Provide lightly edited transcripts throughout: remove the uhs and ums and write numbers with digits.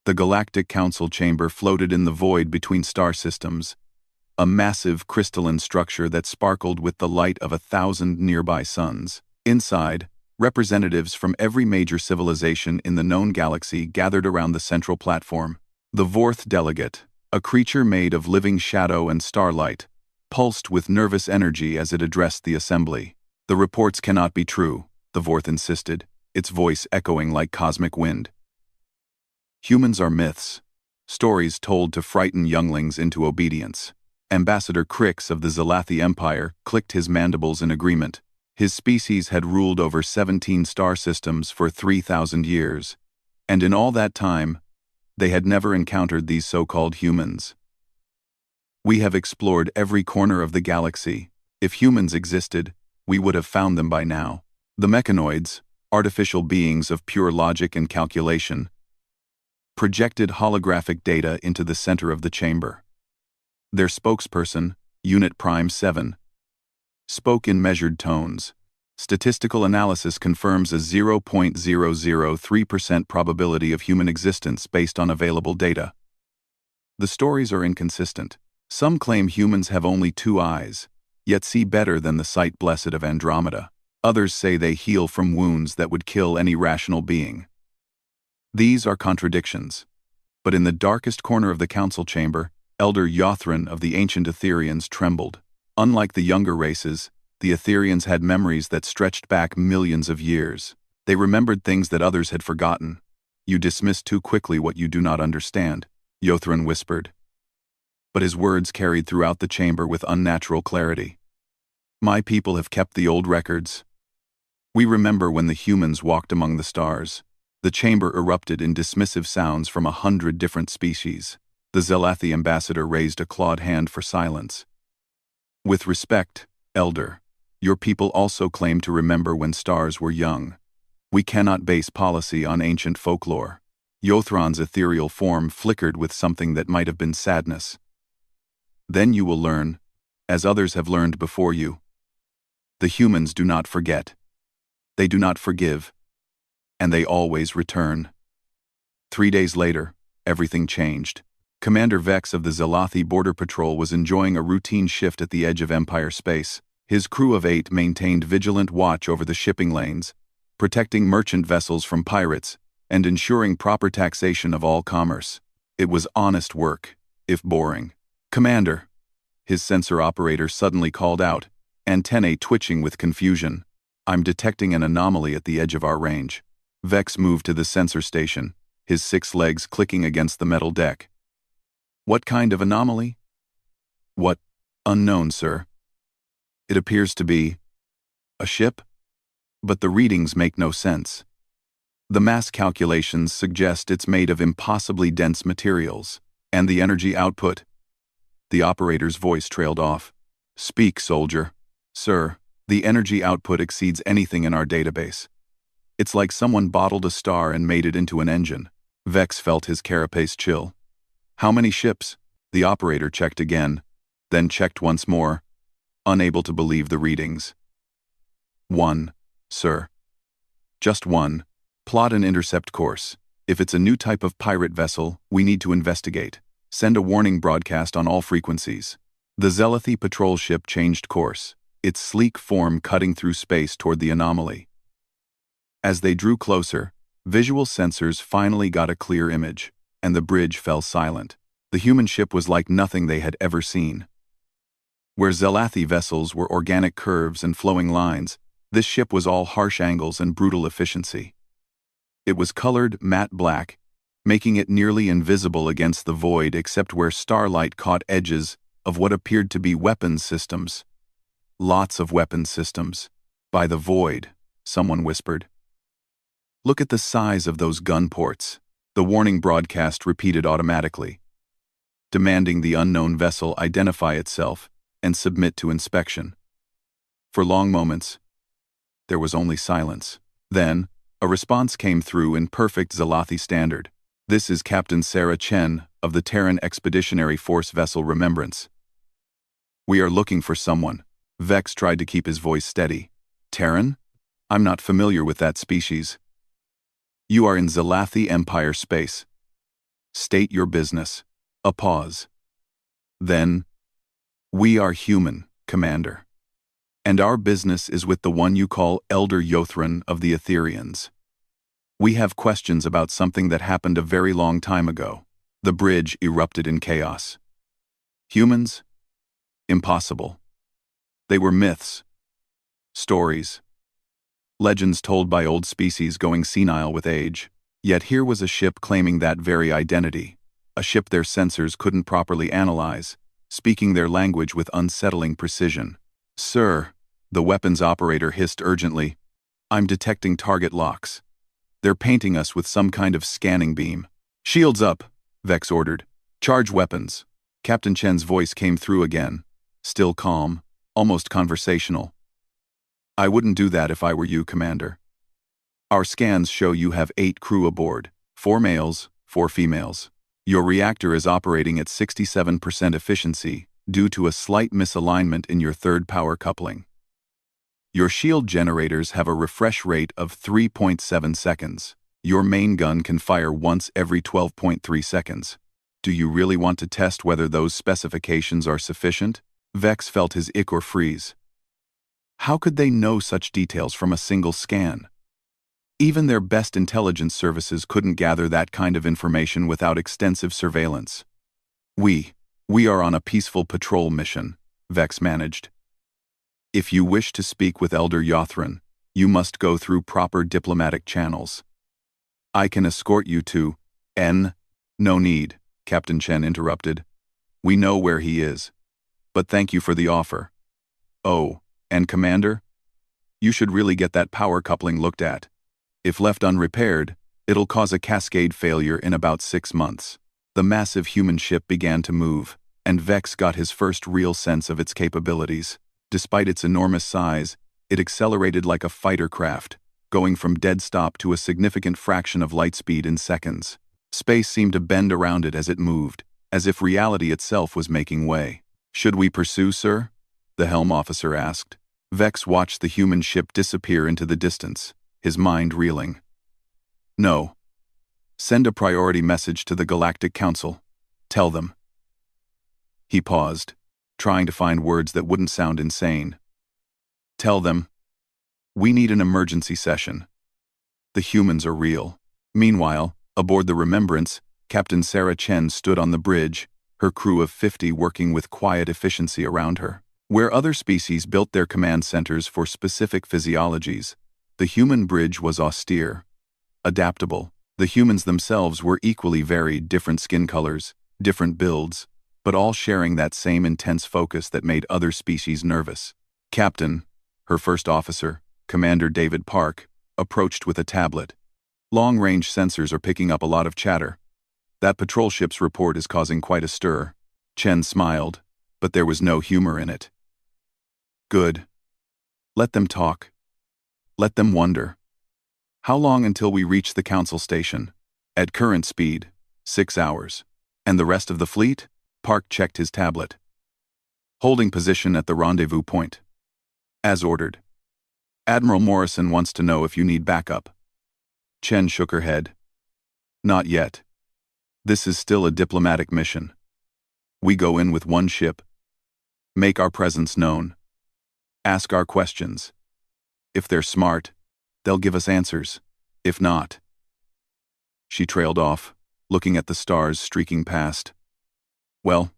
The Galactic Council chamber floated in the void between star systems, a massive crystalline structure that sparkled with the light of 1,000 nearby suns. Inside, representatives from every major civilization in the known galaxy gathered around the central platform. The Vorth delegate, a creature made of living shadow and starlight, pulsed with nervous energy as it addressed the assembly. "The reports cannot be true," the Vorth insisted, its voice echoing like cosmic wind. "Humans are myths, stories told to frighten younglings into obedience." Ambassador Crix of the Zalathi Empire clicked his mandibles in agreement. His species had ruled over 17 star systems for 3,000 years, and in all that time, they had never encountered these so-called humans. "We have explored every corner of the galaxy. If humans existed, we would have found them by now." The mechanoids, artificial beings of pure logic and calculation, projected holographic data into the center of the chamber. Their spokesperson, Unit Prime 7, spoke in measured tones. "Statistical analysis confirms a 0.003% probability of human existence based on available data. The stories are inconsistent. Some claim humans have only 2 eyes, yet see better than the sight blessed of Andromeda. Others say they heal from wounds that would kill any rational being. These are contradictions. But in the darkest corner of the council chamber, Elder Yothran of the ancient Etherians trembled. Unlike the younger races, the Etherians had memories that stretched back millions of years. They remembered things that others had forgotten. "You dismiss too quickly what you do not understand," Yothran whispered. But his words carried throughout the chamber with unnatural clarity. "My people have kept the old records. We remember when the humans walked among the stars." The chamber erupted in dismissive sounds from 100 different species. The Zalathi ambassador raised a clawed hand for silence. "With respect, Elder, your people also claim to remember when stars were young. We cannot base policy on ancient folklore." Yothran's ethereal form flickered with something that might have been sadness. "Then you will learn, as others have learned before you. The humans do not forget. They do not forgive. And they always return." 3 days later, everything changed. Commander Vex of the Zalathi Border Patrol was enjoying a routine shift at the edge of Empire space. His crew of 8 maintained vigilant watch over the shipping lanes, protecting merchant vessels from pirates and ensuring proper taxation of all commerce. It was honest work, if boring. "Commander," his sensor operator suddenly called out, antennae twitching with confusion. "I'm detecting an anomaly at the edge of our range." Vex moved to the sensor station, his 6 legs clicking against the metal deck. "What kind of anomaly?" "What? Unknown, sir. It appears to be a ship, but the readings make no sense. The mass calculations suggest it's made of impossibly dense materials, and the energy output—" The operator's voice trailed off. "Speak, soldier." "Sir, the energy output exceeds anything in our database. It's like someone bottled a star and made it into an engine." Vex felt his carapace chill. "How many ships?" The operator checked again, then checked once more, unable to believe the readings. "1, sir. Just 1. Plot an intercept course. If it's a new type of pirate vessel, we need to investigate. Send a warning broadcast on all frequencies." The Zalathi patrol ship changed course, its sleek form cutting through space toward the anomaly. As they drew closer, visual sensors finally got a clear image, and the bridge fell silent. The human ship was like nothing they had ever seen. Where Zalathi vessels were organic curves and flowing lines, this ship was all harsh angles and brutal efficiency. It was colored matte black, making it nearly invisible against the void except where starlight caught edges of what appeared to be weapons systems. "Lots of weapons systems. By the void," someone whispered. "Look at the size of those gun ports." The warning broadcast repeated automatically, demanding the unknown vessel identify itself and submit to inspection. For long moments, there was only silence. Then, a response came through in perfect Zalathi standard. "This is Captain Sarah Chen of the Terran Expeditionary Force vessel Remembrance. We are looking for someone." Vex tried to keep his voice steady. "Terran? I'm not familiar with that species." "You are in Zalathi Empire space. State your business. A pause. Then, we are human, Commander. And our business is with the one you call Elder Yothran of the Etherians. We have questions about something that happened a very long time ago. The bridge erupted in chaos. Humans? Impossible. They were myths. Stories. Legends told by old species going senile with age. Yet here was a ship claiming that very identity. A ship their sensors couldn't properly analyze, speaking their language with unsettling precision. Sir, the weapons operator hissed urgently, I'm detecting target locks. They're painting us with some kind of scanning beam. Shields up, Vex ordered. Charge weapons. Captain Chen's voice came through again, still calm, almost conversational. I wouldn't do that if I were you, Commander. Our scans show you have 8 crew aboard, 4 males, 4 females. Your reactor is operating at 67% efficiency due to a slight misalignment in your third power coupling. Your shield generators have a refresh rate of 3.7 seconds. Your main gun can fire once every 12.3 seconds. Do you really want to test whether those specifications are sufficient? Vex felt his ichor freeze. How could they know such details from a single scan? Even their best intelligence services couldn't gather that kind of information without extensive surveillance. We are on a peaceful patrol mission, Vex managed. If you wish to speak with Elder Yothran, you must go through proper diplomatic channels. I can escort you to N. No need, Captain Chen interrupted. We know where he is. But thank you for the offer. Oh, and Commander? You should really get that power coupling looked at. If left unrepaired, it'll cause a cascade failure in about 6 months. The massive human ship began to move, and Vex got his first real sense of its capabilities. Despite its enormous size, it accelerated like a fighter craft, going from dead stop to a significant fraction of light speed in seconds. Space seemed to bend around it as it moved, as if reality itself was making way. Should we pursue, sir? The helm officer asked. Vex watched the human ship disappear into the distance, his mind reeling. No. Send a priority message to the Galactic Council. Tell them. He paused, trying to find words that wouldn't sound insane. Tell them, we need an emergency session. The humans are real. Meanwhile, aboard the Remembrance, Captain Sarah Chen stood on the bridge, her crew of 50 working with quiet efficiency around her. Where other species built their command centers for specific physiologies, the human bridge was austere, adaptable. The humans themselves were equally varied, different skin colors, different builds, but all sharing that same intense focus that made other species nervous. Captain, her first officer, Commander David Park, approached with a tablet. Long-range sensors are picking up a lot of chatter. That patrol ship's report is causing quite a stir. Chen smiled, but there was no humor in it. Good. Let them talk. Let them wonder. How long until we reach the council station? At current speed, 6 hours. And the rest of the fleet? Park checked his tablet. Holding position at the rendezvous point. As ordered. Admiral Morrison wants to know if you need backup. Chen shook her head. Not yet. This is still a diplomatic mission. We go in with one ship. Make our presence known. Ask our questions. If they're smart, they'll give us answers. If not. She trailed off, looking at the stars streaking past. Well,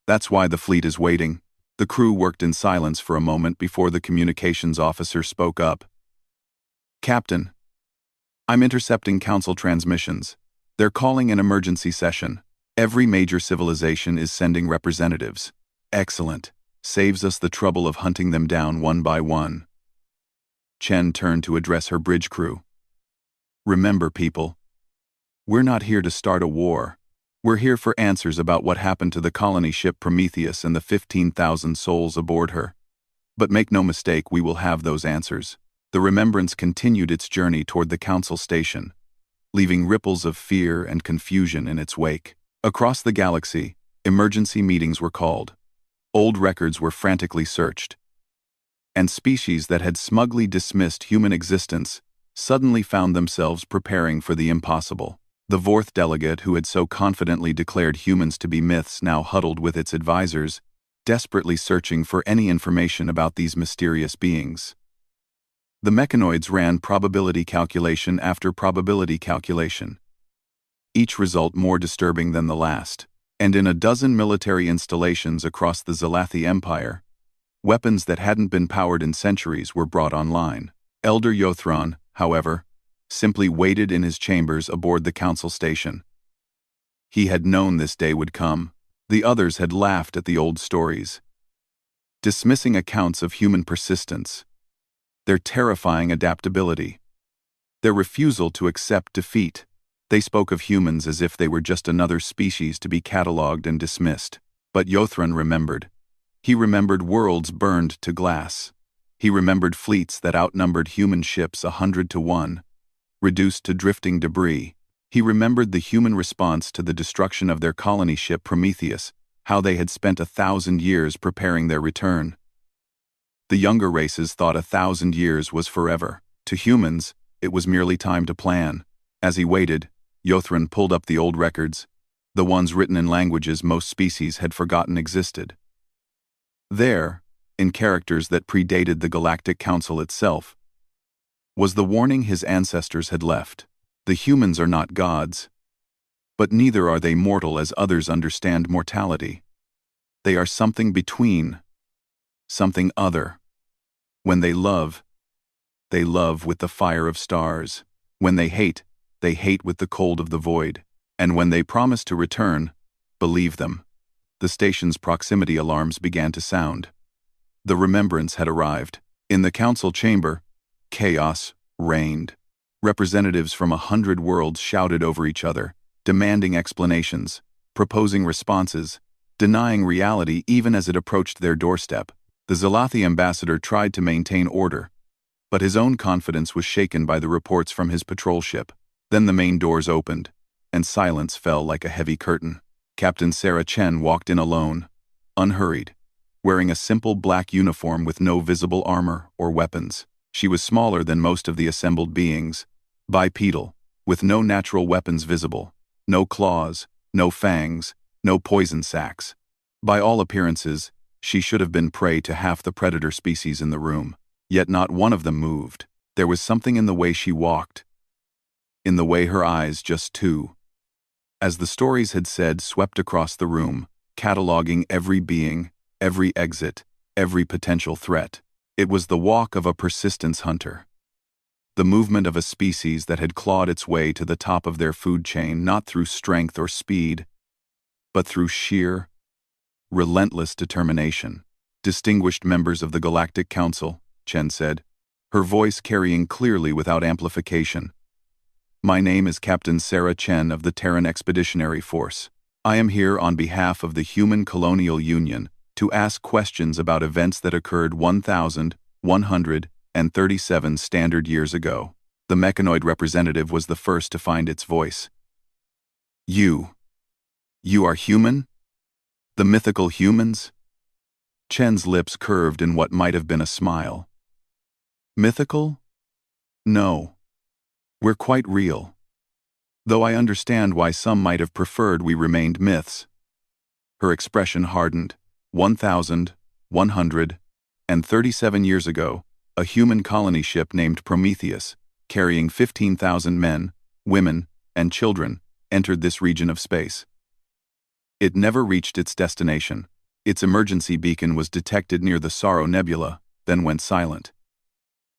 that's why the fleet is waiting. The crew worked in silence for a moment before the communications officer spoke up. Captain, I'm intercepting council transmissions. They're calling an emergency session. Every major civilization is sending representatives. Excellent. Saves us the trouble of hunting them down one by one. Chen turned to address her bridge crew. Remember, people, we're not here to start a war. We're here for answers about what happened to the colony ship Prometheus and the 15,000 souls aboard her. But make no mistake, we will have those answers. The Remembrance continued its journey toward the council station, leaving ripples of fear and confusion in its wake. Across the galaxy, emergency meetings were called. Old records were frantically searched. And species that had smugly dismissed human existence suddenly found themselves preparing for the impossible. The Vorth delegate who had so confidently declared humans to be myths now huddled with its advisors, desperately searching for any information about these mysterious beings. The mechanoids ran probability calculation after probability calculation, each result more disturbing than the last, and in a dozen military installations across the Zalathi Empire, weapons that hadn't been powered in centuries were brought online. Elder Yothron, however, simply waited in his chambers aboard the council station. He had known this day would come. The others had laughed at the old stories, dismissing accounts of human persistence, their terrifying adaptability, their refusal to accept defeat. They spoke of humans as if they were just another species to be catalogued and dismissed. But Yothron remembered. He remembered worlds burned to glass. He remembered fleets that outnumbered human ships 100 to 1, reduced to drifting debris. He remembered the human response to the destruction of their colony ship Prometheus, how they had spent 1,000 years preparing their return. The younger races thought 1,000 years was forever. To humans, it was merely time to plan. As he waited, Yothron pulled up the old records, the ones written in languages most species had forgotten existed. There, in characters that predated the Galactic Council itself, was the warning his ancestors had left. The humans are not gods, but neither are they mortal as others understand mortality. They are something between, something other. When they love with the fire of stars. When they hate with the cold of the void. And when they promise to return, believe them. The station's proximity alarms began to sound. The remembrance had arrived. In the council chamber, chaos reigned. Representatives from 100 worlds shouted over each other, demanding explanations, proposing responses, denying reality even as it approached their doorstep. The Zalathi ambassador tried to maintain order, but his own confidence was shaken by the reports from his patrol ship. Then the main doors opened, and silence fell like a heavy curtain. Captain Sarah Chen walked in alone, unhurried, wearing a simple black uniform with no visible armor or weapons. She was smaller than most of the assembled beings, bipedal, with no natural weapons visible, no claws, no fangs, no poison sacs. By all appearances, she should have been prey to half the predator species in the room, yet not one of them moved. There was something in the way she walked, in the way her eyes, just two, as the stories had said, swept across the room, cataloging every being, every exit, every potential threat. It was the walk of a persistence hunter. The movement of a species that had clawed its way to the top of their food chain not through strength or speed, but through sheer, relentless determination. Distinguished members of the Galactic Council, Chen said, her voice carrying clearly without amplification. My name is Captain Sarah Chen of the Terran Expeditionary Force. I am here on behalf of the Human Colonial Union to ask questions about events that occurred 1,137 standard years ago. The mechanoid representative was the first to find its voice. You are human? The mythical humans? Chen's lips curved in what might have been a smile. Mythical? No. We're quite real. Though I understand why some might have preferred we remained myths. Her expression hardened. 1,137 years ago, a human colony ship named Prometheus, carrying 15,000 men, women, and children, entered this region of space. It never reached its destination. Its emergency beacon was detected near the Sorrow Nebula, then went silent.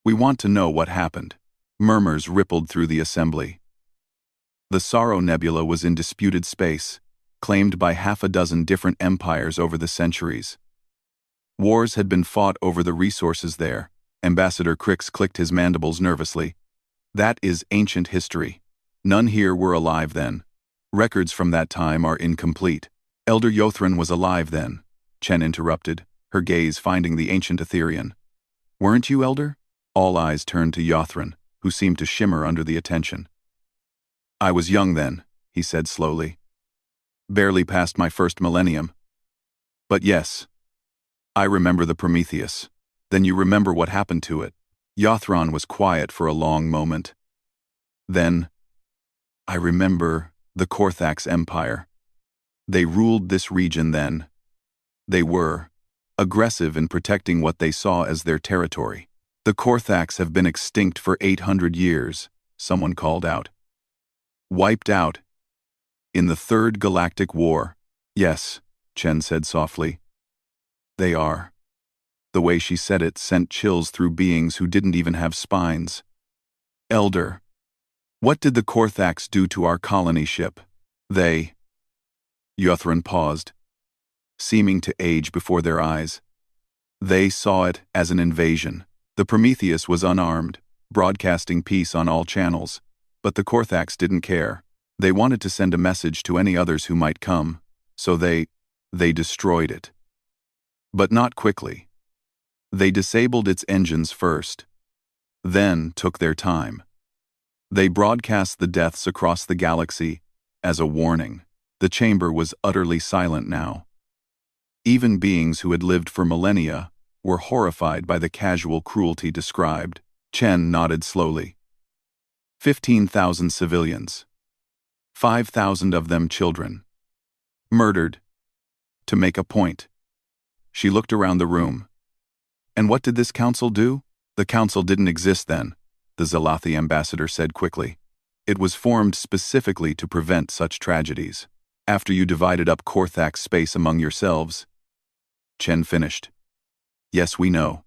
We want to know what happened. Murmurs rippled through the assembly. The Sorrow Nebula was in disputed space, claimed by half a dozen different empires over the centuries. Wars had been fought over the resources there. Ambassador Crix clicked his mandibles nervously. That is ancient history. None here were alive then. Records from that time are incomplete. Elder Yothron was alive then, Chen interrupted, her gaze finding the ancient Etherean. Weren't you, Elder? All eyes turned to Yothron, who seemed to shimmer under the attention. I was young then, he said slowly. Barely past my first millennium. But yes, I remember the Prometheus. Then you remember what happened to it. Yothron was quiet for a long moment. Then, I remember the Korthax Empire. They ruled this region then. They were aggressive in protecting what they saw as their territory. The Korthax have been extinct for 800 years, someone called out. Wiped out. In the Third Galactic War. Yes, Chen said softly. They are. The way she said it sent chills through beings who didn't even have spines. Elder. What did the Korthax do to our colony ship? They. Yuthran paused, seeming to age before their eyes. They saw it as an invasion. The Prometheus was unarmed, broadcasting peace on all channels, but the Korthax didn't care. They wanted to send a message to any others who might come, so they destroyed it. But not quickly. They disabled its engines first, then took their time. They broadcast the deaths across the galaxy as a warning. The chamber was utterly silent now. Even beings who had lived for millennia were horrified by the casual cruelty described. Chen nodded slowly. 15,000 civilians. 5,000 of them children. Murdered. To make a point. She looked around the room. And what did this council do? The council didn't exist then, the Zalathi ambassador said quickly. It was formed specifically to prevent such tragedies. After you divided up Korthax space among yourselves. Chen finished. Yes, we know.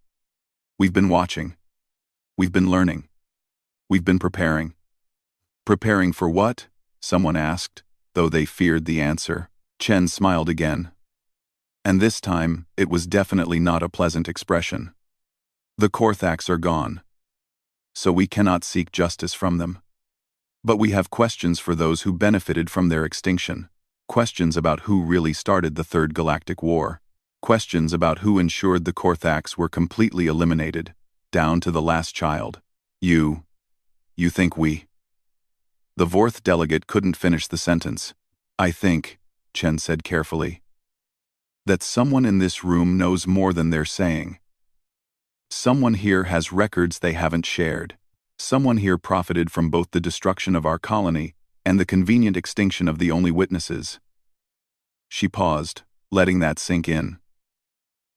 We've been watching. We've been learning. We've been preparing. Preparing for what? Someone asked, though they feared the answer. Chen smiled again. And this time, it was definitely not a pleasant expression. The Korthax are gone. So we cannot seek justice from them. But we have questions for those who benefited from their extinction. Questions about who really started the Third Galactic War. Questions about who ensured the Korthax were completely eliminated, down to the last child. You think we? The Vorth delegate couldn't finish the sentence. I think, Chen said carefully, that someone in this room knows more than they're saying. Someone here has records they haven't shared. Someone here profited from both the destruction of our colony and the convenient extinction of the only witnesses. She paused, letting that sink in.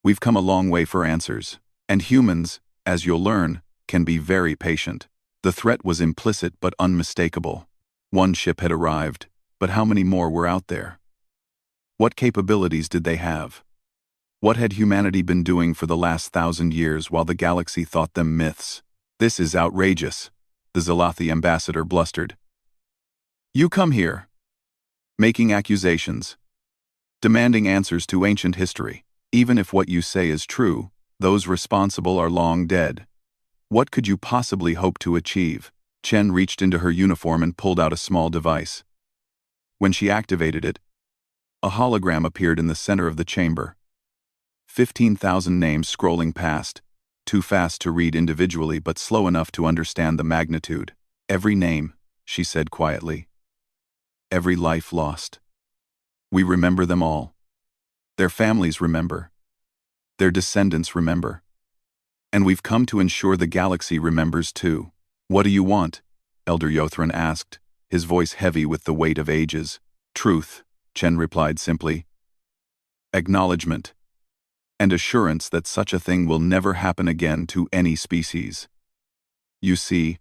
We've come a long way for answers, and humans, as you'll learn, can be very patient. The threat was implicit but unmistakable. One ship had arrived, but how many more were out there? What capabilities did they have? What had humanity been doing for the last 1,000 years while the galaxy thought them myths? This is outrageous, the Zalathi ambassador blustered. You come here, making accusations, demanding answers to ancient history. Even if what you say is true, those responsible are long dead. What could you possibly hope to achieve? Chen reached into her uniform and pulled out a small device. When she activated it, a hologram appeared in the center of the chamber. 15,000 names scrolling past, too fast to read individually but slow enough to understand the magnitude. Every name, she said quietly. Every life lost. We remember them all. Their families remember. Their descendants remember. And we've come to ensure the galaxy remembers too. What do you want? Elder Yothran asked, his voice heavy with the weight of ages. Truth, Chen replied simply. Acknowledgement. And assurance that such a thing will never happen again to any species. You see,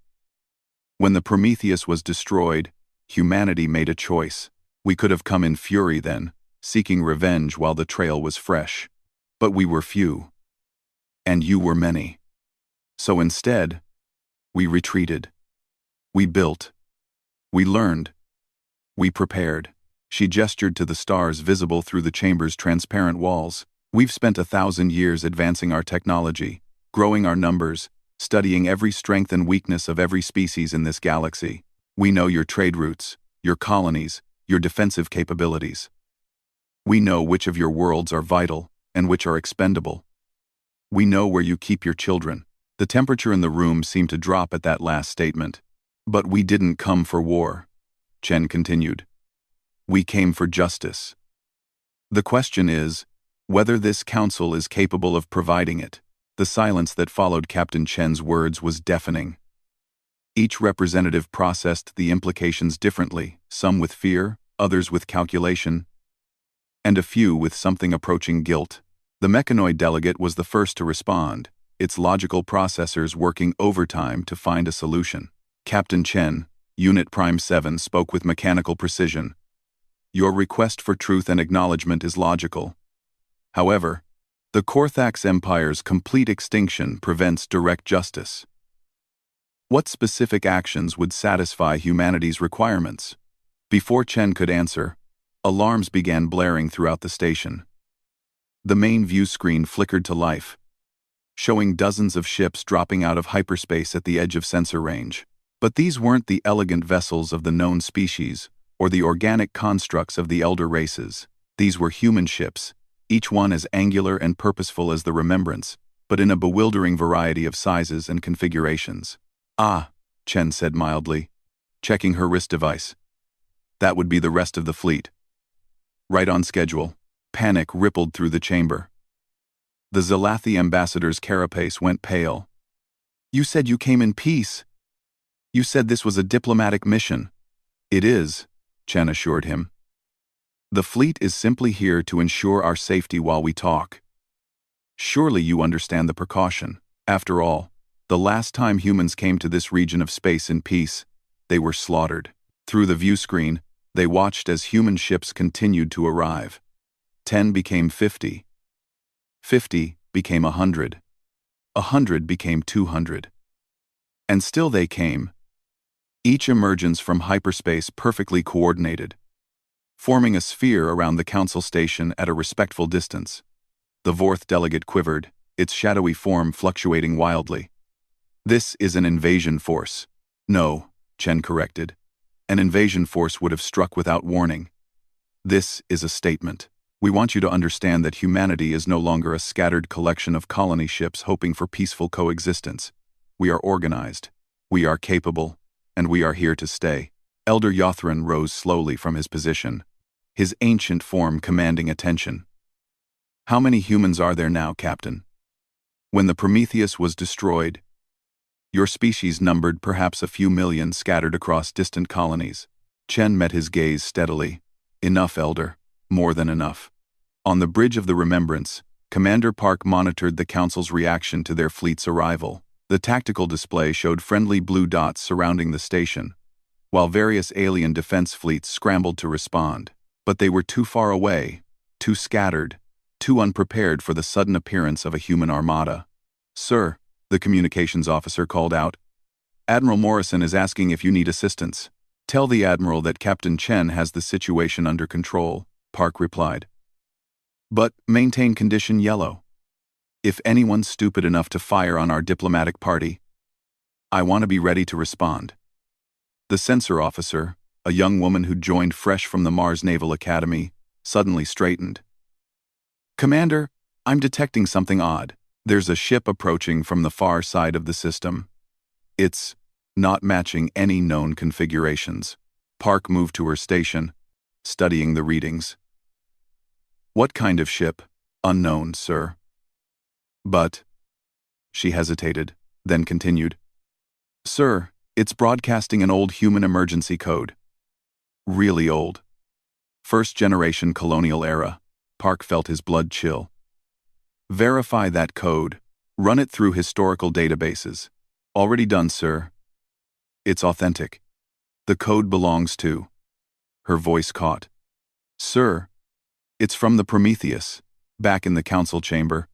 when the Prometheus was destroyed, humanity made a choice. We could have come in fury then, seeking revenge while the trail was fresh. But we were few. And you were many. So instead, we retreated. We built. We learned. We prepared. She gestured to the stars visible through the chamber's transparent walls. We've spent 1,000 years advancing our technology, growing our numbers, studying every strength and weakness of every species in this galaxy. We know your trade routes, your colonies, your defensive capabilities. We know which of your worlds are vital and which are expendable. We know where you keep your children. The temperature in the room seemed to drop at that last statement. But we didn't come for war, Chen continued. We came for justice. The question is, whether this council is capable of providing it. The silence that followed Captain Chen's words was deafening. Each representative processed the implications differently, some with fear, others with calculation, and a few with something approaching guilt. The mechanoid delegate was the first to respond, its logical processors working overtime to find a solution. Captain Chen, Unit Prime 7, spoke with mechanical precision. Your request for truth and acknowledgement is logical. However, the Korthax Empire's complete extinction prevents direct justice. What specific actions would satisfy humanity's requirements? Before Chen could answer, alarms began blaring throughout the station. The main view screen flickered to life, showing dozens of ships dropping out of hyperspace at the edge of sensor range. But these weren't the elegant vessels of the known species, or the organic constructs of the elder races. These were human ships, each one as angular and purposeful as the Remembrance, but in a bewildering variety of sizes and configurations. Ah, Chen said mildly, checking her wrist device. That would be the rest of the fleet. Right on schedule. Panic rippled through the chamber. The Zalathi ambassador's carapace went pale. You said you came in peace. You said this was a diplomatic mission. It is, Chen assured him. The fleet is simply here to ensure our safety while we talk. Surely you understand the precaution. After all, the last time humans came to this region of space in peace, they were slaughtered. Through the view screen, they watched as human ships continued to arrive. 10 became 50. 50 became 100. 100 became 200. And still they came. Each emergence from hyperspace perfectly coordinated, forming a sphere around the council station at a respectful distance. The Vorth delegate quivered, its shadowy form fluctuating wildly. This is an invasion force. No, Chen corrected. An invasion force would have struck without warning. This is a statement. We want you to understand that humanity is no longer a scattered collection of colony ships hoping for peaceful coexistence. We are organized. We are capable. And we are here to stay. Elder Yothran rose slowly from his position, his ancient form commanding attention. How many humans are there now, Captain? When the Prometheus was destroyed, your species numbered perhaps a few million scattered across distant colonies. Chen met his gaze steadily. Enough, Elder. More than enough. On the bridge of the Remembrance, Commander Park monitored the Council's reaction to their fleet's arrival. The tactical display showed friendly blue dots surrounding the station, while various alien defense fleets scrambled to respond. But they were too far away, too scattered, too unprepared for the sudden appearance of a human armada. Sir, the communications officer called out, Admiral Morrison is asking if you need assistance. Tell the Admiral that Captain Chen has the situation under control, Park replied. But maintain condition yellow. If anyone's stupid enough to fire on our diplomatic party, I want to be ready to respond. The sensor officer, a young woman who'd joined fresh from the Mars Naval Academy, suddenly straightened. Commander, I'm detecting something odd. There's a ship approaching from the far side of the system. It's not matching any known configurations. Park moved to her station, studying the readings. What kind of ship? Unknown, sir. But, she hesitated, then continued. Sir, it's broadcasting an old human emergency code. Really old. First-generation colonial era. Park felt his blood chill. Verify that code. Run it through historical databases. Already done, sir. It's authentic. The code belongs to... Her voice caught. Sir, it's from the Prometheus, back in the council chamber.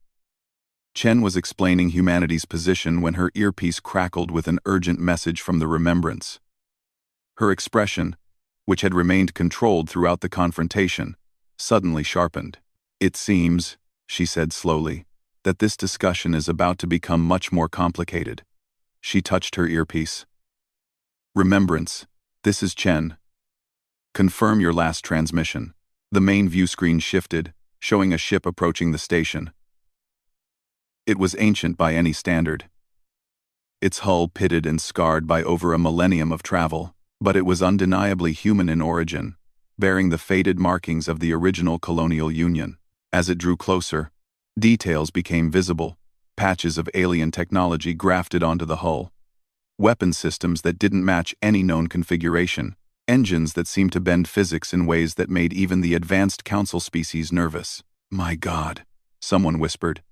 Chen was explaining humanity's position when her earpiece crackled with an urgent message from the Remembrance. Her expression, which had remained controlled throughout the confrontation, suddenly sharpened. It seems, she said slowly, that this discussion is about to become much more complicated. She touched her earpiece. Remembrance, this is Chen. Confirm your last transmission. The main view screen shifted, showing a ship approaching the station. It was ancient by any standard. Its hull pitted and scarred by over a millennium of travel, but it was undeniably human in origin, bearing the faded markings of the original colonial union. As it drew closer, details became visible, patches of alien technology grafted onto the hull. weapon systems that didn't match any known configuration, engines that seemed to bend physics in ways that made even the advanced council species nervous. "My God," someone whispered,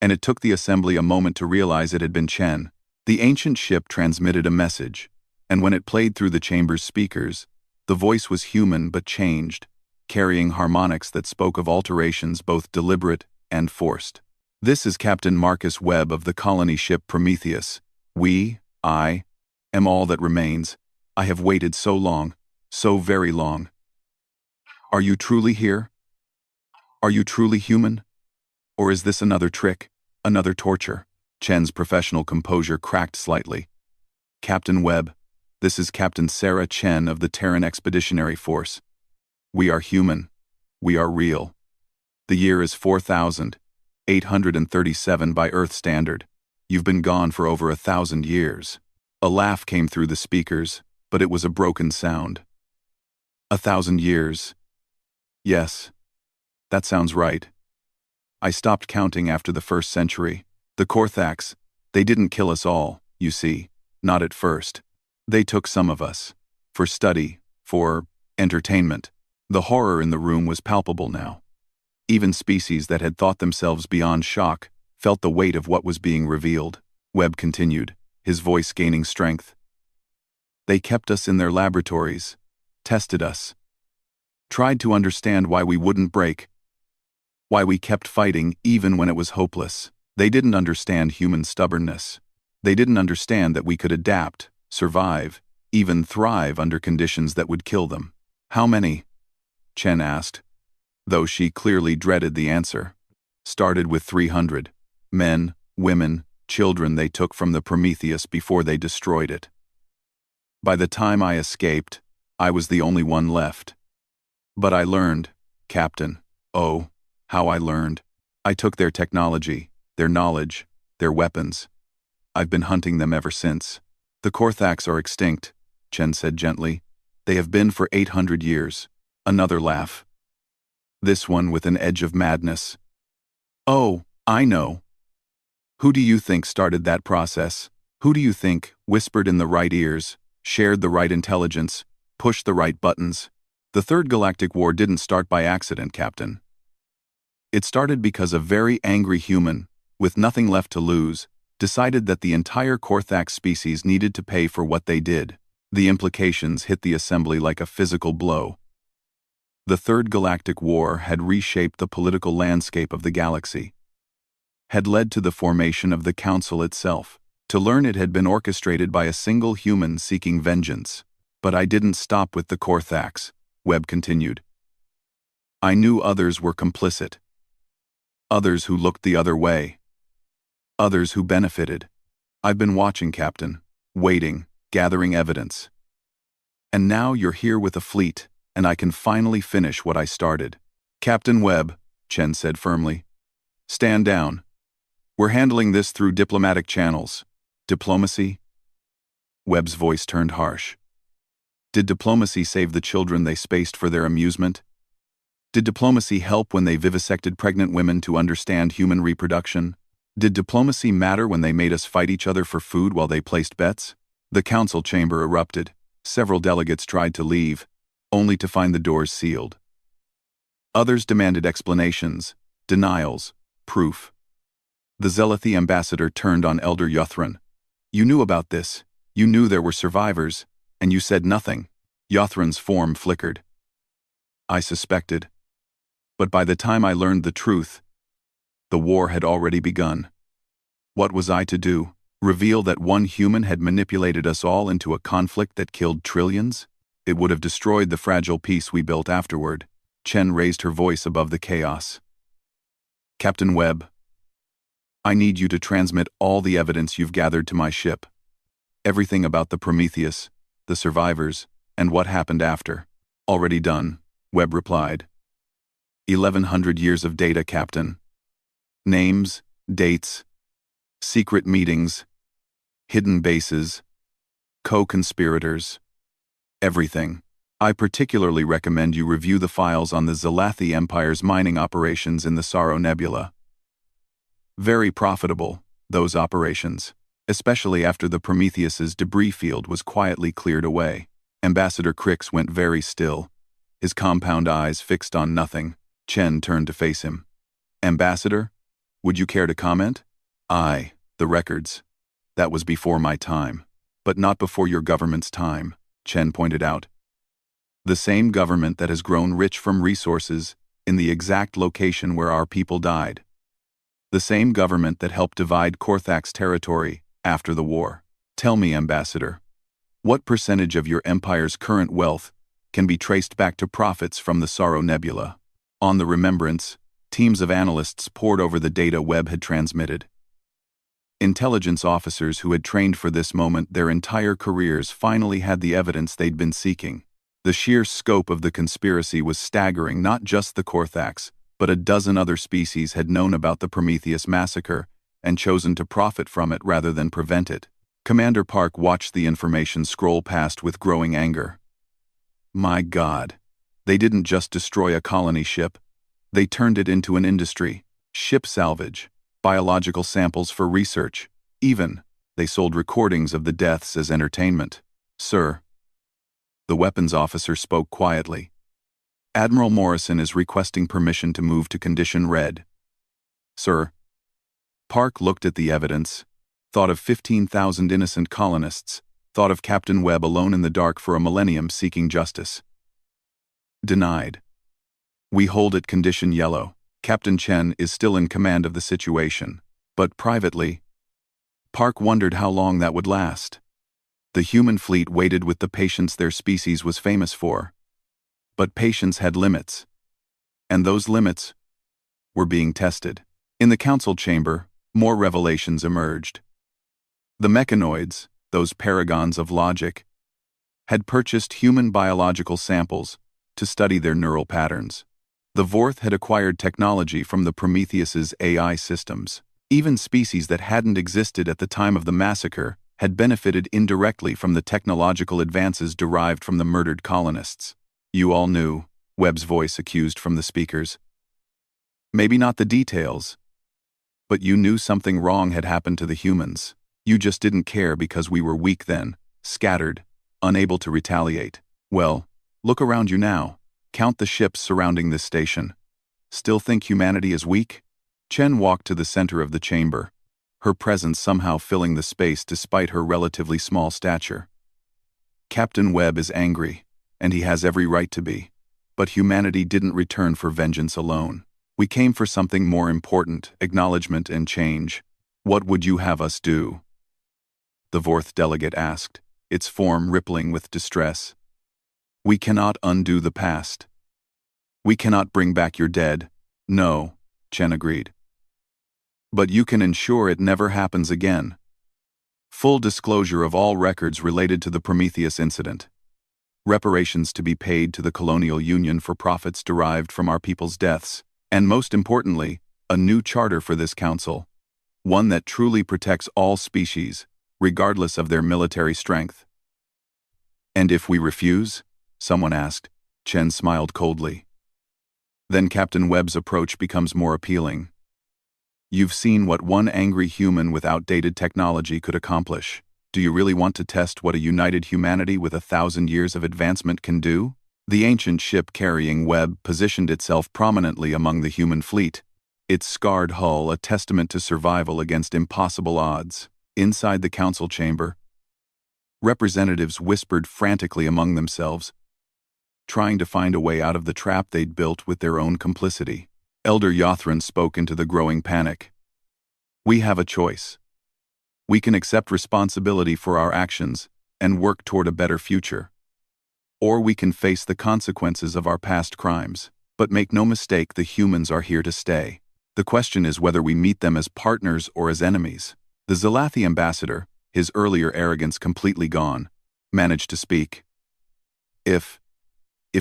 and it took the assembly a moment to realize it had been Chen. The ancient ship transmitted a message, and when it played through the chamber's speakers, the voice was human but changed, carrying harmonics that spoke of alterations both deliberate and forced. "This is Captain Marcus Webb of the colony ship Prometheus. I am all that remains. I have waited so long, so very long. Are you truly here? Are you truly human? Or is this another trick, another torture?" Chen's professional composure cracked slightly. "Captain Webb, this is Captain Sarah Chen of the Terran Expeditionary Force. We are human. We are real. The year is 4,837 by Earth standard. You've been gone for over 1,000 years." A laugh came through the speakers, but it was a broken sound. 1,000 years. Yes, that sounds right. I stopped counting after the first century. The Korthax, they didn't kill us all, you see, not at first. They took some of us. For study, for entertainment. The horror in the room was palpable now. Even species that had thought themselves beyond shock felt the weight of what was being revealed. Webb continued, his voice gaining strength. They kept us in their laboratories, tested us, tried to understand why we wouldn't break, why we kept fighting even when it was hopeless. They didn't understand human stubbornness. They didn't understand that we could adapt, survive, even thrive under conditions that would kill them. "How many?" Chen asked, though she clearly dreaded the answer. "Started with 300. Men, women, children they took from the Prometheus before they destroyed it. By the time I escaped, I was the only one left. But I learned, Captain. Oh, how I learned. I took their technology, their knowledge, their weapons. I've been hunting them ever since." "The Korthax are extinct," Chen said gently. "They have been for 800 years. Another laugh. This one with an edge of madness. "Oh, I know. Who do you think started that process? Who do you think whispered in the right ears, shared the right intelligence, pushed the right buttons? The Third Galactic War didn't start by accident, Captain. It started because a very angry human, with nothing left to lose, decided that the entire Korthax species needed to pay for what they did. The implications hit the assembly like a physical blow. The Third Galactic War had reshaped the political landscape of the galaxy, had led to the formation of the Council itself. To learn it had been orchestrated by a single human seeking vengeance. But I didn't stop with the Korthax, Webb continued. I knew others were complicit. Others who looked the other way. Others who benefited. I've been watching, Captain, waiting, gathering evidence. And now you're here with a fleet, and I can finally finish what I started. Captain Webb, Chen said firmly. Stand down. We're handling this through diplomatic channels. Diplomacy? Webb's voice turned harsh. Did diplomacy save the children they spaced for their amusement? Did diplomacy help when they vivisected pregnant women to understand human reproduction? Did diplomacy matter when they made us fight each other for food while they placed bets? The council chamber erupted. Several delegates tried to leave, only to find the doors sealed. Others demanded explanations, denials, proof. The Zelathi ambassador turned on Elder Yothran. You knew about this. You knew there were survivors, and you said nothing. Yothran's form flickered. I suspected. But by the time I learned the truth, the war had already begun. What was I to do? Reveal that one human had manipulated us all into a conflict that killed trillions? It would have destroyed the fragile peace we built afterward. Chen raised her voice above the chaos. Captain Webb, I need you to transmit all the evidence you've gathered to my ship. Everything about the Prometheus, the survivors, and what happened after. Already done, Webb replied. 1,100 years of data, Captain. Names, dates, secret meetings, hidden bases, co-conspirators. Everything. I particularly recommend you review the files on the Zelathi Empire's mining operations in the Sorrow Nebula. Very profitable, those operations. especially after the Prometheus's debris field was quietly cleared away. Ambassador Crix went very still, his compound eyes fixed on nothing. Chen turned to face him. Ambassador, would you care to comment? The records. That was before my time. But not before your government's time, Chen pointed out. The same government that has grown rich from resources in the exact location where our people died. The same government that helped divide Korthak's territory after the war. Tell me, Ambassador, what percentage of your empire's current wealth can be traced back to profits from the Sorrow Nebula? On the Remembrance, teams of analysts pored over the data Webb had transmitted. Intelligence officers who had trained for this moment their entire careers finally had the evidence they'd been seeking. The sheer scope of the conspiracy was staggering. Not just the Korthaks, but a dozen other species had known about the Prometheus massacre and chosen to profit from it rather than prevent it. Commander Park watched the information scroll past with growing anger. My God, they didn't just destroy a colony ship. They turned it into an industry, ship salvage, biological samples for research. Even, they sold recordings of the deaths as entertainment. Sir, the weapons officer spoke quietly. Admiral Morrison is requesting permission to move to Condition Red. Sir. Park looked at the evidence, thought of 15,000 innocent colonists, thought of Captain Webb alone in the dark for a millennium seeking justice. Denied. We hold it Condition Yellow. Captain Chen is still in command of the situation, but privately. Park wondered how long that would last. The human fleet waited with the patience their species was famous for. But patience had limits. And those limits were being tested. In the council chamber, more revelations emerged. The mechanoids, those paragons of logic, had purchased human biological samples to study their neural patterns. The Vorth had acquired technology from the Prometheus's AI systems. Even species that hadn't existed at the time of the massacre had benefited indirectly from the technological advances derived from the murdered colonists. You all knew, Webb's voice accused from the speakers. Maybe not the details, but you knew something wrong had happened to the humans. You just didn't care because we were weak then, scattered, unable to retaliate. Well, look around you now. Count the ships surrounding this station. Still think humanity is weak? Chen walked to the center of the chamber, her presence somehow filling the space despite her relatively small stature. Captain Webb is angry, and he has every right to be. But humanity didn't return for vengeance alone. We came for something more important, acknowledgement and change. What would you have us do? The Vorth delegate asked, its form rippling with distress. We cannot undo the past. We cannot bring back your dead. No, Chen agreed. But you can ensure it never happens again. Full disclosure of all records related to the Prometheus incident. Reparations to be paid to the colonial union for profits derived from our people's deaths. And most importantly, a new charter for this council. One that truly protects all species, regardless of their military strength. And if we refuse? Someone asked. Chen smiled coldly. Then Captain Webb's approach becomes more appealing. You've seen what one angry human with outdated technology could accomplish. Do you really want to test what a united humanity with 1,000 years of advancement can do? The ancient ship carrying Webb positioned itself prominently among the human fleet, its scarred hull a testament to survival against impossible odds. Inside the council chamber, representatives whispered frantically among themselves, trying to find a way out of the trap they'd built with their own complicity. Elder Yothran spoke into the growing panic. We have a choice. We can accept responsibility for our actions and work toward a better future. Or we can face the consequences of our past crimes. But make no mistake, the humans are here to stay. The question is whether we meet them as partners or as enemies. The Zalathi ambassador, his earlier arrogance completely gone, managed to speak. If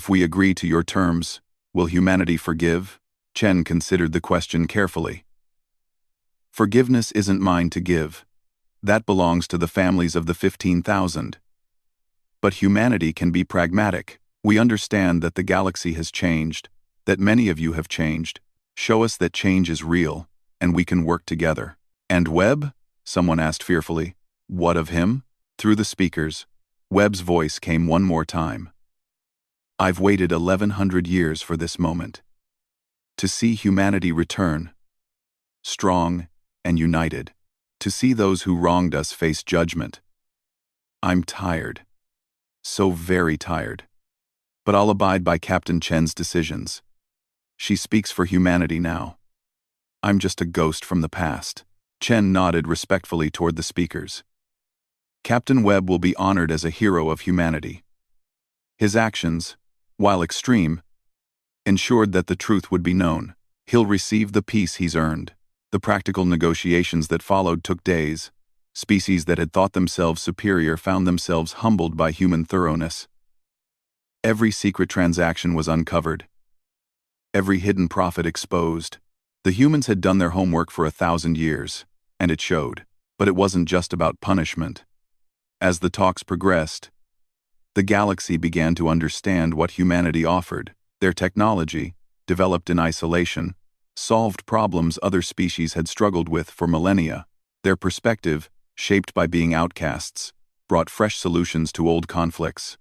we agree to your terms, will humanity forgive? Chen considered the question carefully. Forgiveness isn't mine to give. That belongs to the families of the 15,000. But humanity can be pragmatic. We understand that the galaxy has changed, that many of you have changed. Show us that change is real, and we can work together. And Webb? Someone asked fearfully. What of him? Through the speakers, Webb's voice came one more time. I've waited 1100 years for this moment. To see humanity return, strong and united. To see those who wronged us face judgment. I'm tired. So very tired. But I'll abide by Captain Chen's decisions. She speaks for humanity now. I'm just a ghost from the past. Chen nodded respectfully toward the speakers. Captain Webb will be honored as a hero of humanity. His actions, while extreme, ensured that the truth would be known. He'll receive the peace he's earned. The practical negotiations that followed took days. Species that had thought themselves superior found themselves humbled by human thoroughness. Every secret transaction was uncovered. Every hidden profit exposed. The humans had done their homework for 1,000 years, and it showed. But it wasn't just about punishment. As the talks progressed, the galaxy began to understand what humanity offered. Their technology, developed in isolation, solved problems other species had struggled with for millennia. Their perspective, shaped by being outcasts, brought fresh solutions to old conflicts.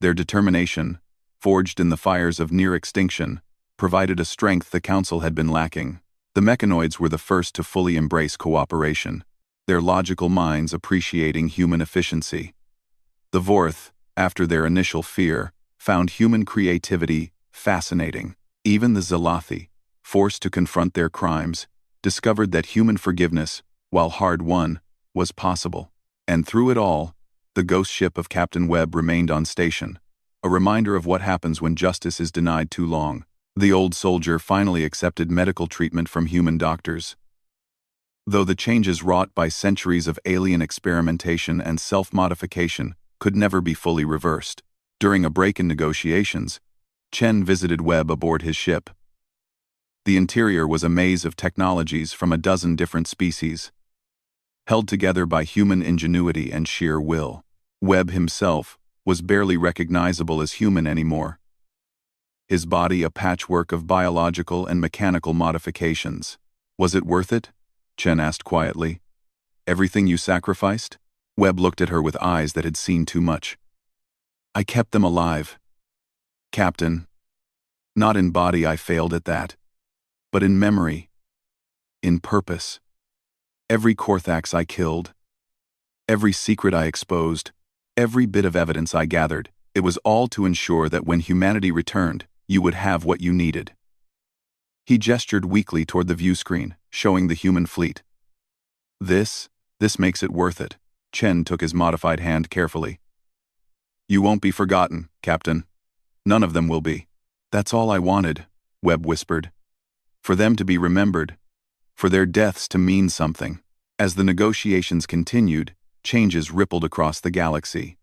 Their determination, forged in the fires of near extinction, provided a strength the Council had been lacking. The mechanoids were the first to fully embrace cooperation, their logical minds appreciating human efficiency. The Vorth, after their initial fear, found human creativity fascinating. Even the Zelathi, forced to confront their crimes, discovered that human forgiveness, while hard-won, was possible. And through it all, the ghost ship of Captain Webb remained on station, a reminder of what happens when justice is denied too long. The old soldier finally accepted medical treatment from human doctors. Though the changes wrought by centuries of alien experimentation and self-modification could never be fully reversed, during a break in negotiations, Chen visited Webb aboard his ship. The interior was a maze of technologies from a dozen different species, held together by human ingenuity and sheer will. Webb himself was barely recognizable as human anymore. His body a patchwork of biological and mechanical modifications. Was it worth it? Chen asked quietly. Everything you sacrificed? Webb looked at her with eyes that had seen too much. I kept them alive, Captain. Not in body, I failed at that. But in memory. In purpose. Every Korthax I killed. Every secret I exposed. Every bit of evidence I gathered. It was all to ensure that when humanity returned, you would have what you needed. He gestured weakly toward the view screen, showing the human fleet. This makes it worth it. Chen took his modified hand carefully. You won't be forgotten, Captain. None of them will be. That's all I wanted, Webb whispered. For them to be remembered. For their deaths to mean something. As the negotiations continued, changes rippled across the galaxy.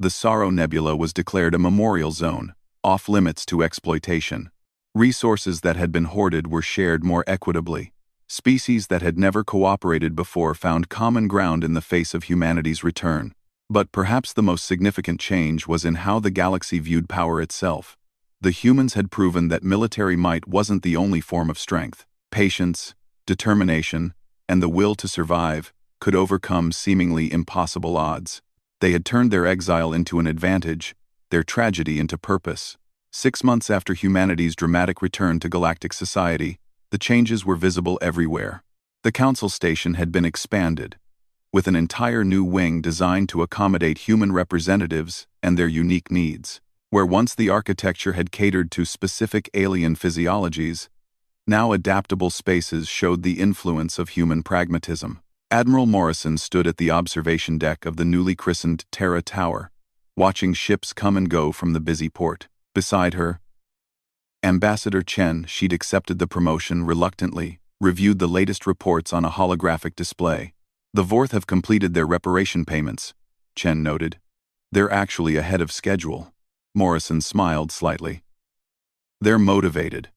The Sorrow Nebula was declared a memorial zone, off-limits to exploitation. Resources that had been hoarded were shared more equitably. Species that had never cooperated before found common ground in the face of humanity's return. But perhaps the most significant change was in how the galaxy viewed power itself. The humans had proven that military might wasn't the only form of strength. Patience, determination, and the will to survive could overcome seemingly impossible odds. They had turned their exile into an advantage, their tragedy into purpose. 6 months after humanity's dramatic return to galactic society, the changes were visible everywhere. The Council Station had been expanded, with an entire new wing designed to accommodate human representatives and their unique needs. Where once the architecture had catered to specific alien physiologies, now adaptable spaces showed the influence of human pragmatism. Admiral Morrison stood at the observation deck of the newly christened Terra Tower, watching ships come and go from the busy port. Beside her, Ambassador Chen, she'd accepted the promotion reluctantly, reviewed the latest reports on a holographic display. The Vorth have completed their reparation payments, Chen noted. They're actually ahead of schedule. Morrison smiled slightly. They're motivated.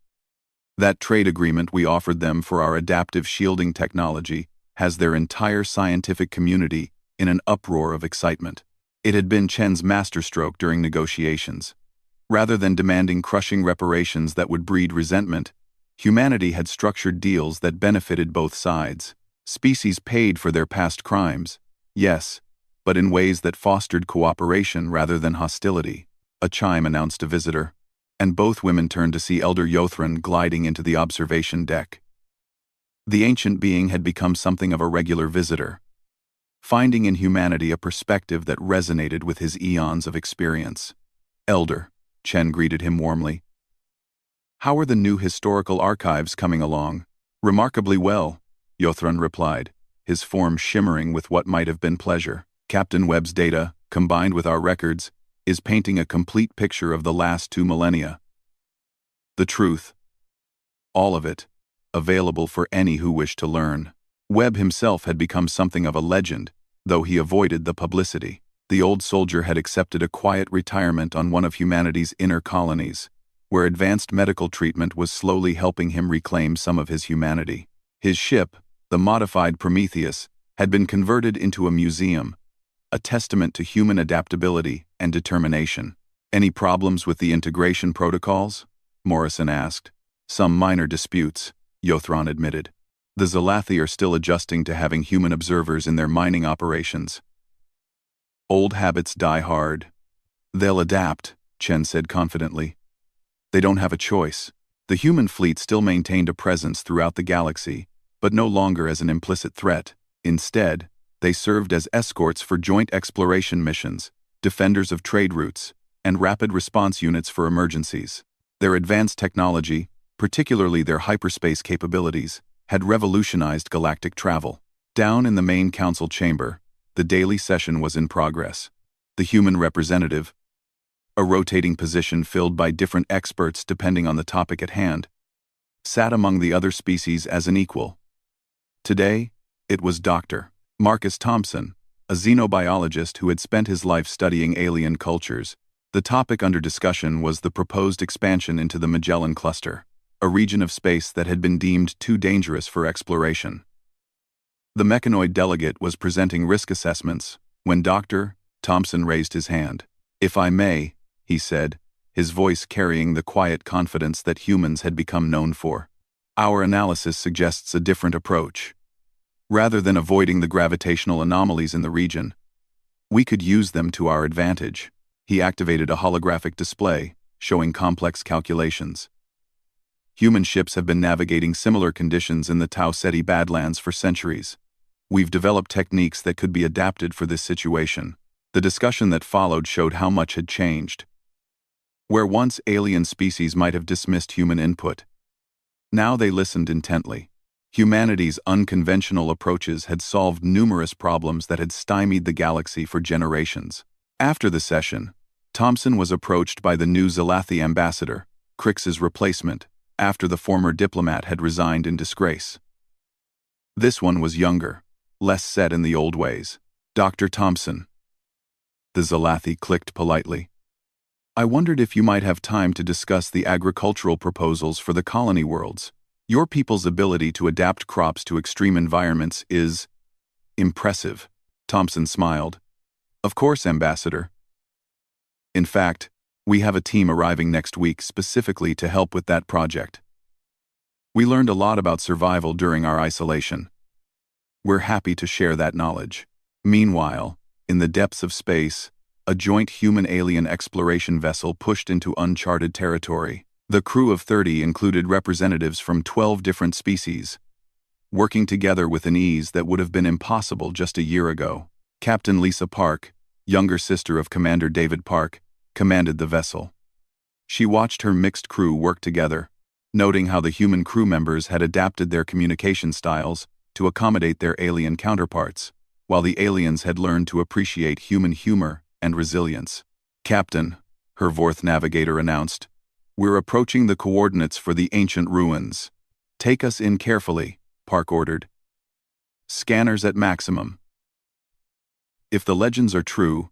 That trade agreement we offered them for our adaptive shielding technology has their entire scientific community in an uproar of excitement. It had been Chen's masterstroke during negotiations. Rather than demanding crushing reparations that would breed resentment, humanity had structured deals that benefited both sides. Species paid for their past crimes, Yes, but in ways that fostered cooperation rather than hostility. A chime announced a visitor, and both women turned to see Elder Yothran gliding into the observation deck. The ancient being had become something of a regular visitor, finding in humanity a perspective that resonated with his eons of experience. "Elder," Chen greeted him warmly. "How are the new historical archives coming along?" "Remarkably well," Yothran replied, his form shimmering with what might have been pleasure. "Captain Webb's data, combined with our records, is painting a complete picture of the last 2 millennia. The truth, all of it, available for any who wish to learn." Webb himself had become something of a legend, though he avoided the publicity. The old soldier had accepted a quiet retirement on one of humanity's inner colonies, where advanced medical treatment was slowly helping him reclaim some of his humanity. His ship, the modified Prometheus, had been converted into a museum, a testament to human adaptability and determination. "Any problems with the integration protocols?" Morrison asked. "Some minor disputes," Yothran admitted. "The Zalathi are still adjusting to having human observers in their mining operations. Old habits die hard." "They'll adapt," Chen said confidently. "They don't have a choice." The human fleet still maintained a presence throughout the galaxy, but no longer as an implicit threat. Instead, they served as escorts for joint exploration missions, defenders of trade routes, and rapid response units for emergencies. Their advanced technology, particularly their hyperspace capabilities, had revolutionized galactic travel. Down in the main council chamber, the daily session was in progress. The human representative, a rotating position filled by different experts depending on the topic at hand, sat among the other species as an equal. Today, it was Dr. Marcus Thompson, a xenobiologist who had spent his life studying alien cultures. The topic under discussion was the proposed expansion into the Magellan Cluster, a region of space that had been deemed too dangerous for exploration. The mechanoid delegate was presenting risk assessments when Dr. Thompson raised his hand. "If I may," he said, his voice carrying the quiet confidence that humans had become known for. "Our analysis suggests a different approach. Rather than avoiding the gravitational anomalies in the region, we could use them to our advantage." He activated a holographic display, showing complex calculations. "Human ships have been navigating similar conditions in the Tau Ceti Badlands for centuries. We've developed techniques that could be adapted for this situation." The discussion that followed showed how much had changed. Where once alien species might have dismissed human input, now they listened intently. Humanity's unconventional approaches had solved numerous problems that had stymied the galaxy for generations. After the session, Thompson was approached by the new Zalathi ambassador, Crix's replacement, after the former diplomat had resigned in disgrace. This one was younger, less set in the old ways. "Dr. Thompson." The Zalathi clicked politely. "I wondered if you might have time to discuss the agricultural proposals for the colony worlds. Your people's ability to adapt crops to extreme environments is impressive." Thompson smiled. "Of course, Ambassador. In fact, we have a team arriving next week specifically to help with that project. We learned a lot about survival during our isolation. We're happy to share that knowledge." Meanwhile, in the depths of space, a joint human-alien exploration vessel pushed into uncharted territory. The crew of 30 included representatives from 12 different species, working together with an ease that would have been impossible just a year ago. Captain Lisa Park, younger sister of Commander David Park, commanded the vessel. She watched her mixed crew work together, noting how the human crew members had adapted their communication styles to accommodate their alien counterparts, while the aliens had learned to appreciate human humor and resilience. "Captain," her Vorth navigator announced, "we're approaching the coordinates for the ancient ruins. Take us in carefully," Park ordered. "Scanners at maximum." If the legends are true,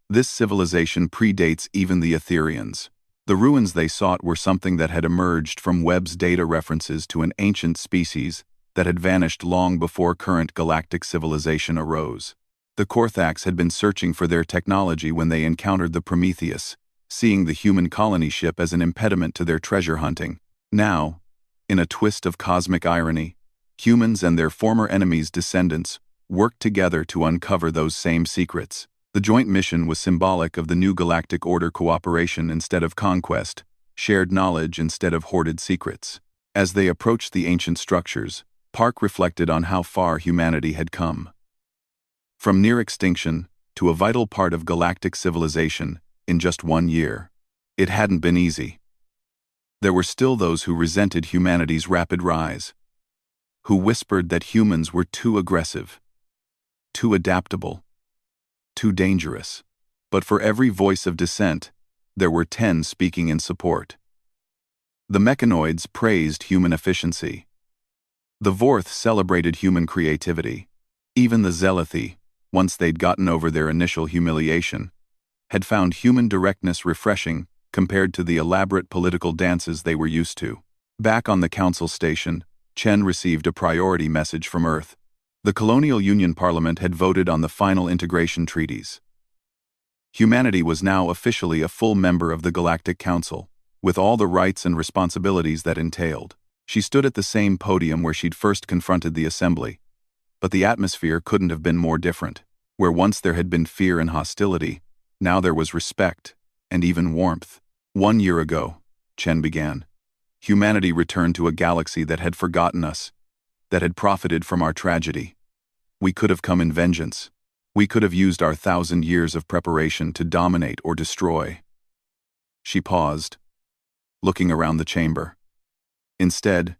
this civilization predates even the Etherians. The ruins they sought were something that had emerged from Webb's data references to an ancient species that had vanished long before current galactic civilization arose. The Korthax had been searching for their technology when they encountered the Prometheus, seeing the human colony ship as an impediment to their treasure hunting. Now, in a twist of cosmic irony, humans and their former enemies' descendants worked together to uncover those same secrets. The joint mission was symbolic of the new galactic order: cooperation instead of conquest, shared knowledge instead of hoarded secrets. As they approached the ancient structures, Park reflected on how far humanity had come. From near extinction to a vital part of galactic civilization in just 1 year. It hadn't been easy. There were still those who resented humanity's rapid rise, who whispered that humans were too aggressive, too adaptable, too dangerous. But for every voice of dissent, there were 10 speaking in support. The mechanoids praised human efficiency. The Vorth celebrated human creativity. Even the Zealothi, once they'd gotten over their initial humiliation, had found human directness refreshing compared to the elaborate political dances they were used to. Back on the council station, Chen received a priority message from Earth. The Colonial Union Parliament had voted on the final integration treaties. Humanity was now officially a full member of the Galactic Council, with all the rights and responsibilities that entailed. She stood at the same podium where she'd first confronted the assembly, but the atmosphere couldn't have been more different. Where once there had been fear and hostility, now there was respect and even warmth. 1 year ago, Chen began, humanity returned to a galaxy that had forgotten us, that had profited from our tragedy. We could have come in vengeance. We could have used our 1,000 years of preparation to dominate or destroy. She paused, looking around the chamber. Instead,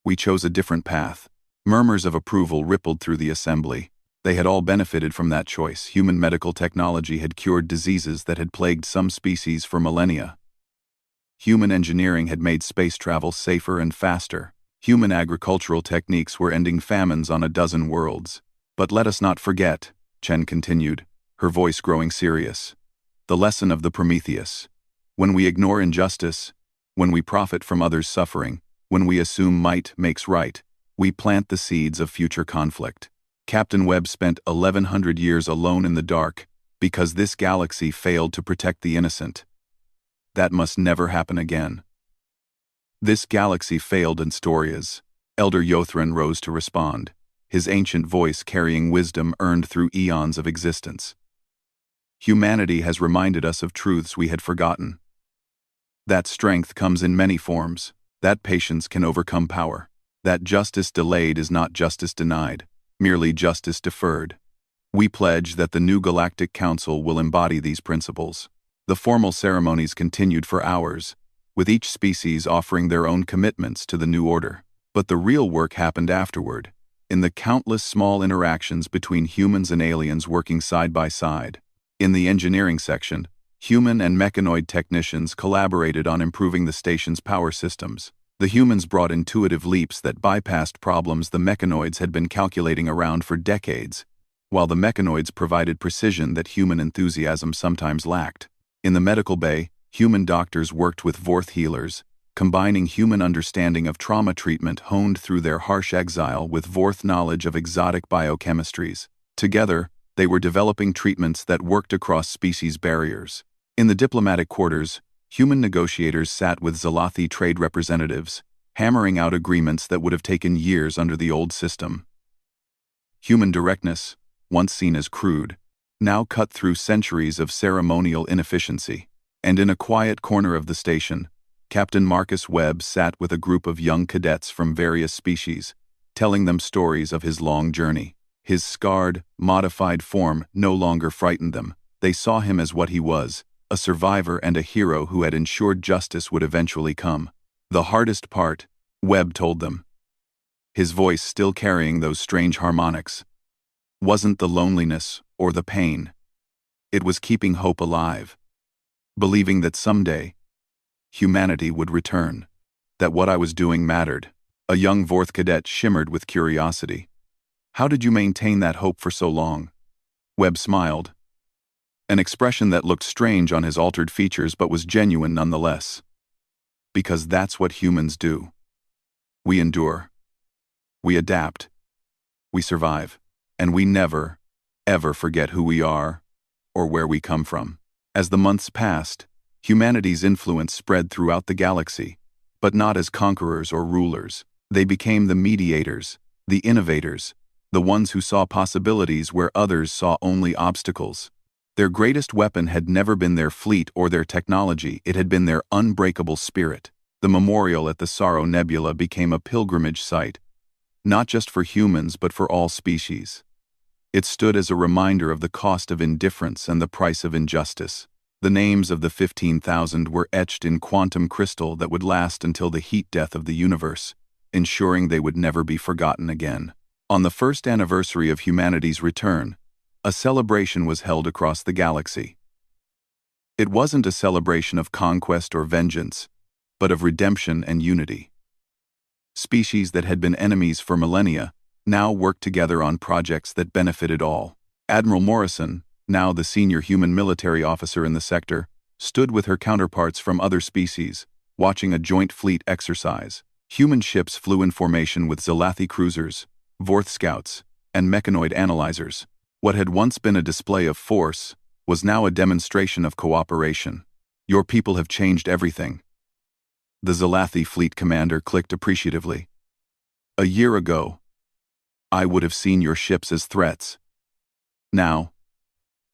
we chose a different path. Murmurs of approval rippled through the assembly. They had all benefited from that choice. Human medical technology had cured diseases that had plagued some species for millennia. Human engineering had made space travel safer and faster. Human agricultural techniques were ending famines on a dozen worlds. But let us not forget, Chen continued, her voice growing serious, the lesson of the Prometheus. When we ignore injustice, when we profit from others' suffering, when we assume might makes right, we plant the seeds of future conflict. Captain Webb spent 1,100 years alone in the dark because this galaxy failed to protect the innocent. That must never happen again. This galaxy failed in Storias. Elder Yothran rose to respond, his ancient voice carrying wisdom earned through eons of existence. Humanity has reminded us of truths we had forgotten. That strength comes in many forms. That patience can overcome power. That justice delayed is not justice denied, merely justice deferred. We pledge that the new Galactic Council will embody these principles. The formal ceremonies continued for hours, with each species offering their own commitments to the new order. But the real work happened afterward, in the countless small interactions between humans and aliens working side by side. In the engineering section, human and mechanoid technicians collaborated on improving the station's power systems. The humans brought intuitive leaps that bypassed problems the mechanoids had been calculating around for decades, while the mechanoids provided precision that human enthusiasm sometimes lacked. In the medical bay, human doctors worked with Vorth healers, combining human understanding of trauma treatment honed through their harsh exile with Vorth knowledge of exotic biochemistries. Together, they were developing treatments that worked across species barriers. In the diplomatic quarters, human negotiators sat with Zealothi trade representatives, hammering out agreements that would have taken years under the old system. Human directness, once seen as crude, now cut through centuries of ceremonial inefficiency. And in a quiet corner of the station, Captain Marcus Webb sat with a group of young cadets from various species, telling them stories of his long journey. His scarred, modified form no longer frightened them. They saw him as what he was, a survivor and a hero who had ensured justice would eventually come. The hardest part, Webb told them, his voice still carrying those strange harmonics, wasn't the loneliness or the pain. It was keeping hope alive, believing that someday, humanity would return, that what I was doing mattered. A young Vorth cadet shimmered with curiosity. How did you maintain that hope for so long? Webb smiled, an expression that looked strange on his altered features but was genuine nonetheless. Because that's what humans do. We endure. We adapt. We survive. And we never, ever forget who we are or where we come from. As the months passed, humanity's influence spread throughout the galaxy, but not as conquerors or rulers. They became the mediators, the innovators, the ones who saw possibilities where others saw only obstacles. Their greatest weapon had never been their fleet or their technology, it had been their unbreakable spirit. The memorial at the Sorrow Nebula became a pilgrimage site, not just for humans but for all species. It stood as a reminder of the cost of indifference and the price of injustice. The names of the 15,000 were etched in quantum crystal that would last until the heat death of the universe, ensuring they would never be forgotten again. On the first anniversary of humanity's return, a celebration was held across the galaxy. It wasn't a celebration of conquest or vengeance, but of redemption and unity. Species that had been enemies for millennia now worked together on projects that benefited all. Admiral Morrison, now the senior human military officer in the sector, stood with her counterparts from other species, watching a joint fleet exercise. Human ships flew in formation with Zalathi cruisers, Vorth scouts, and mechanoid analyzers. What had once been a display of force was now a demonstration of cooperation. Your people have changed everything. The Zalathi fleet commander clicked appreciatively. A year ago, I would have seen your ships as threats. Now,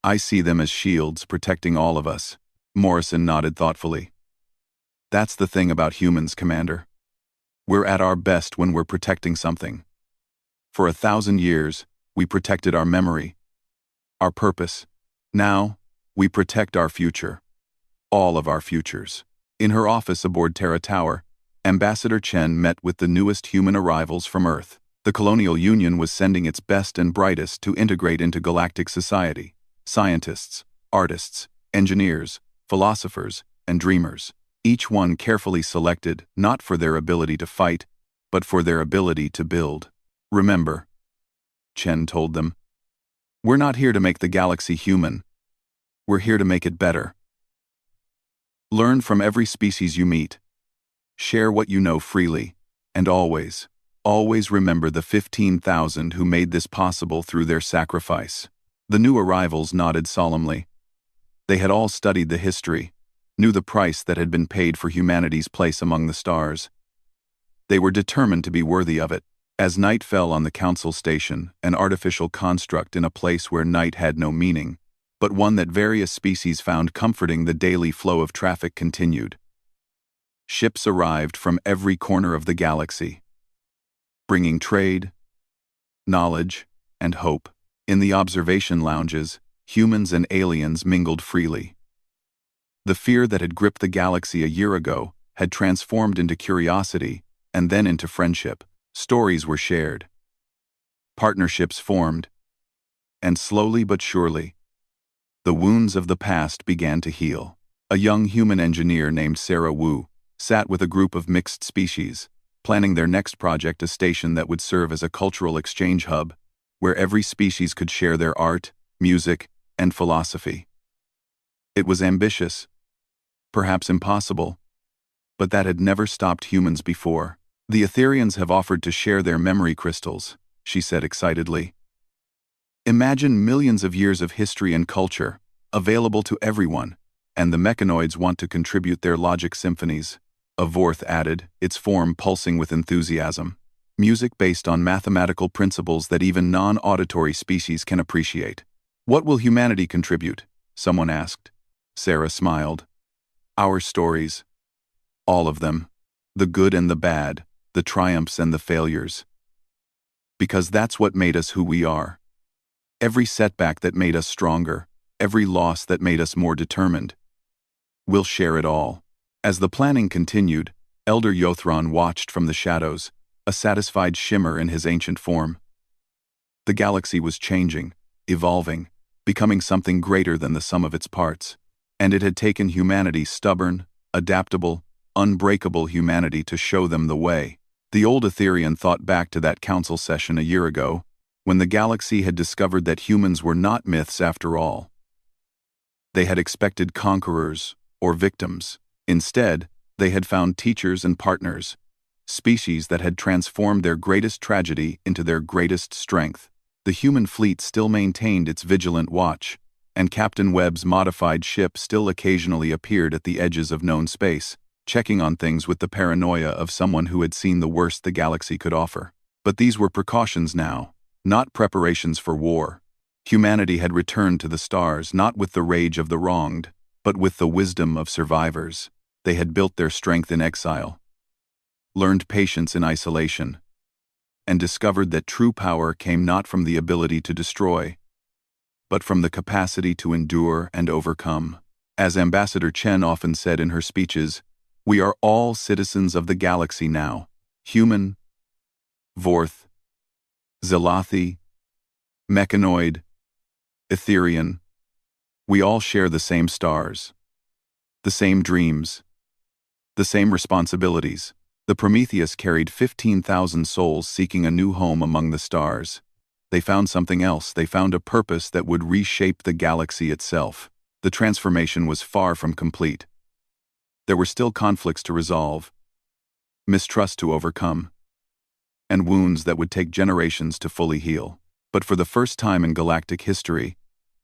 I see them as shields protecting all of us. Morrison nodded thoughtfully. That's the thing about humans, Commander. We're at our best when we're protecting something. For 1,000 years, we protected our memory, our purpose. Now, we protect our future. All of our futures. In her office aboard Terra Tower, Ambassador Chen met with the newest human arrivals from Earth. The Colonial Union was sending its best and brightest to integrate into galactic society. Scientists, artists, engineers, philosophers, and dreamers. Each one carefully selected not for their ability to fight, but for their ability to build. Remember, Chen told them, we're not here to make the galaxy human. We're here to make it better. Learn from every species you meet. Share what you know freely, and always remember the 15,000 who made this possible through their sacrifice. The new arrivals nodded solemnly. They had all studied the history, knew the price that had been paid for humanity's place among the stars. They were determined to be worthy of it. As night fell on the council station, an artificial construct in a place where night had no meaning, but one that various species found comforting, the daily flow of traffic continued. Ships arrived from every corner of the galaxy, bringing trade, knowledge, and hope. In the observation lounges, humans and aliens mingled freely. The fear that had gripped the galaxy a year ago had transformed into curiosity and then into friendship. Stories were shared. Partnerships formed. And slowly but surely, the wounds of the past began to heal. A young human engineer named Sarah Wu sat with a group of mixed species, planning their next project, a station that would serve as a cultural exchange hub, where every species could share their art, music, and philosophy. It was ambitious, perhaps impossible, but that had never stopped humans before. The Etherians have offered to share their memory crystals, she said excitedly. Imagine millions of years of history and culture, available to everyone, and the mechanoids want to contribute their logic symphonies. A Vorth added, its form pulsing with enthusiasm. Music based on mathematical principles that even non-auditory species can appreciate. What will humanity contribute? Someone asked. Sarah smiled. Our stories. All of them. The good and the bad, the triumphs and the failures. Because that's what made us who we are. Every setback that made us stronger, every loss that made us more determined. We'll share it all. As the planning continued, Elder Yothron watched from the shadows, a satisfied shimmer in his ancient form. The galaxy was changing, evolving, becoming something greater than the sum of its parts. And it had taken humanity's stubborn, adaptable, unbreakable humanity to show them the way. The old Etherian thought back to that council session a year ago, when the galaxy had discovered that humans were not myths after all. They had expected conquerors or victims. Instead, they had found teachers and partners, species that had transformed their greatest tragedy into their greatest strength. The human fleet still maintained its vigilant watch, and Captain Webb's modified ship still occasionally appeared at the edges of known space, checking on things with the paranoia of someone who had seen the worst the galaxy could offer. But these were precautions now. not preparations for war. Humanity had returned to the stars not with the rage of the wronged, but with the wisdom of survivors. They had built their strength in exile, learned patience in isolation, and discovered that true power came not from the ability to destroy, but from the capacity to endure and overcome. As Ambassador Chen often said in her speeches, we are all citizens of the galaxy now. Human, Vorth, Zelathi, Mechanoid, Etherian. We all share the same stars, the same dreams, the same responsibilities. The Prometheus carried 15,000 souls seeking a new home among the stars. They found something else. They found a purpose that would reshape the galaxy itself. The transformation was far from complete. There were still conflicts to resolve, mistrust to overcome, and wounds that would take generations to fully heal. But for the first time in galactic history,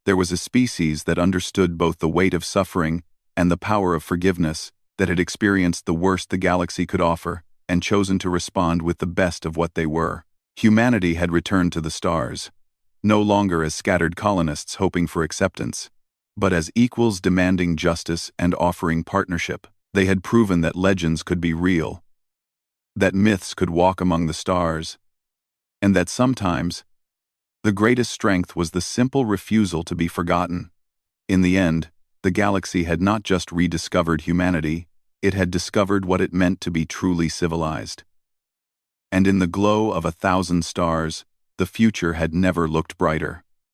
there was a species that understood both the weight of suffering and the power of forgiveness, that had experienced the worst the galaxy could offer and chosen to respond with the best of what they were. Humanity had returned to the stars, no longer as scattered colonists hoping for acceptance, but as equals demanding justice and offering partnership. They had proven that legends could be real, that myths could walk among the stars, and that sometimes the greatest strength was the simple refusal to be forgotten. In the end, the galaxy had not just rediscovered humanity, it had discovered what it meant to be truly civilized. And in the glow of 1,000 stars, the future had never looked brighter.